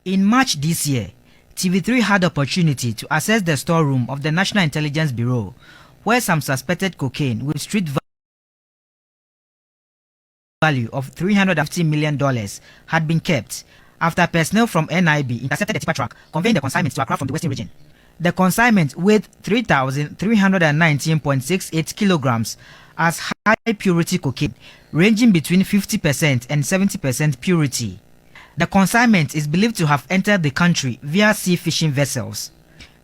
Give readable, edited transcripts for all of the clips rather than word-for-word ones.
In March this year, TV3 had the opportunity to access the storeroom of the National Intelligence Bureau, where some suspected cocaine with street value of $350 million had been kept after personnel from NIB intercepted the tipper truck conveying the consignment to Accra from the Western region. The consignment weighed 3,319.68 kilograms as high purity cocaine, ranging between 50% and 70% purity. The consignment is believed to have entered the country via sea fishing vessels.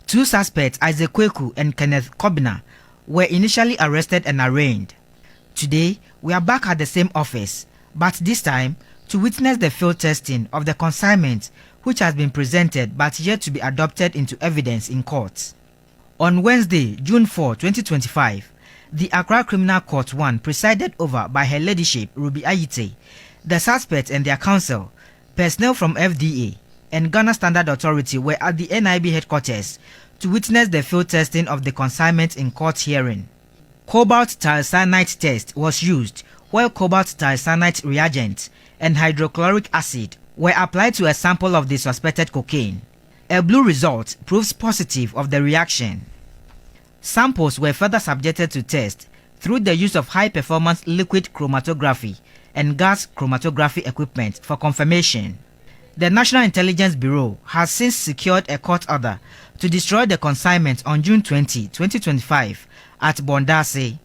Two suspects, Isaac Kweku and Kenneth Kobina, were initially arrested and arraigned. Today, we are back at the same office, but this time to witness the field testing of the consignment, which has been presented but yet to be adopted into evidence in court. On Wednesday, June 4, 2025, the Accra Criminal Court 1, presided over by Her Ladyship Ruby Ayite, the suspects and their counsel, personnel from FDA and Ghana Standard Authority were at the NIB headquarters to witness the field testing of the consignment in court hearing. Cobalt thiocyanate test was used, while cobalt thiocyanate reagent and hydrochloric acid were applied to a sample of the suspected cocaine. A blue result proves positive of the reaction. Samples were further subjected to test through the use of high-performance liquid chromatography and gas chromatography equipment for confirmation. The National Intelligence Bureau has since secured a court order to destroy the consignment on June 20, 2025 at Bondase.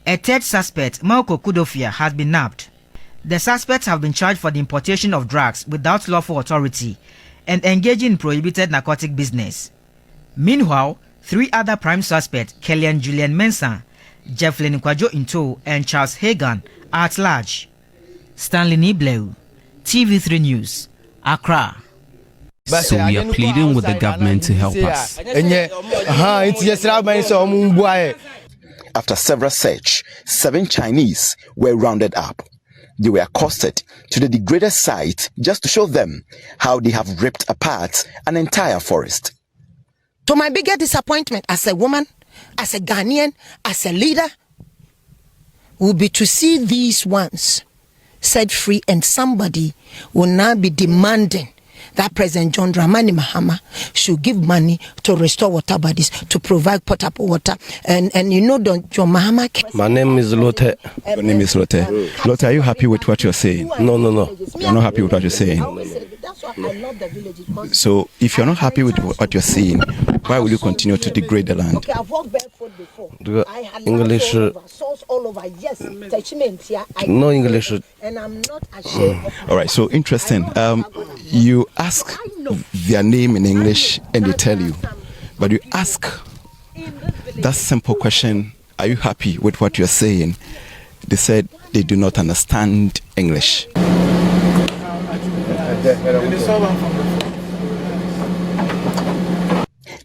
A third suspect, Malco Kudofia, has been nabbed. The suspects have been charged for the importation of drugs without lawful authority and engaging in prohibited narcotic business. Meanwhile, three other prime suspects, Kellyan Julian Mensah, Jefflin Nkwajo Into, and Charles Hagan, are at large. Stanley Nibleu, TV3 News, Accra. So we are pleading with the government to help us. After several search, 7 Chinese were rounded up. They were accosted to the degraded site just to show them how they have ripped apart an entire forest. To my biggest disappointment as a woman, as a Ghanaian, as a leader, will be to see these ones set free, and somebody will now be demanding that President John Dramani Mahama should give money to restore water bodies, to provide potable water. And you know, John Mahama. My name is Lotte. Your name is Lotte. Lotte, are you happy with what you're saying? No. You're not happy with what you're saying. So, if you're not happy with what you're saying, why will you continue to degrade the land? Okay, I've walked barefoot before. English. All over, yes. No English. And I'm not ashamed. All right, so interesting. You ask their name in English and they tell you, but you ask that simple question, are you happy with what you're saying? They said they do not understand English.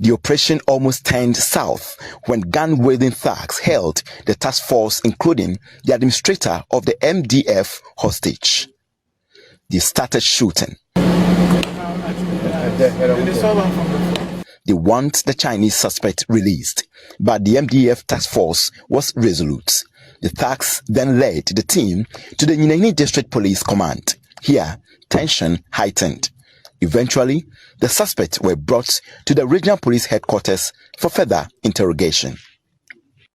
The operation almost turned south when gun-wielding thugs held the task force, including the administrator of the MDF, hostage. They started shooting. They want the Chinese suspect released, but the MDF task force was resolute. The thugs then led the team to the Nyineni District Police Command. Here, tension heightened. Eventually, the suspects were brought to the regional police headquarters for further interrogation.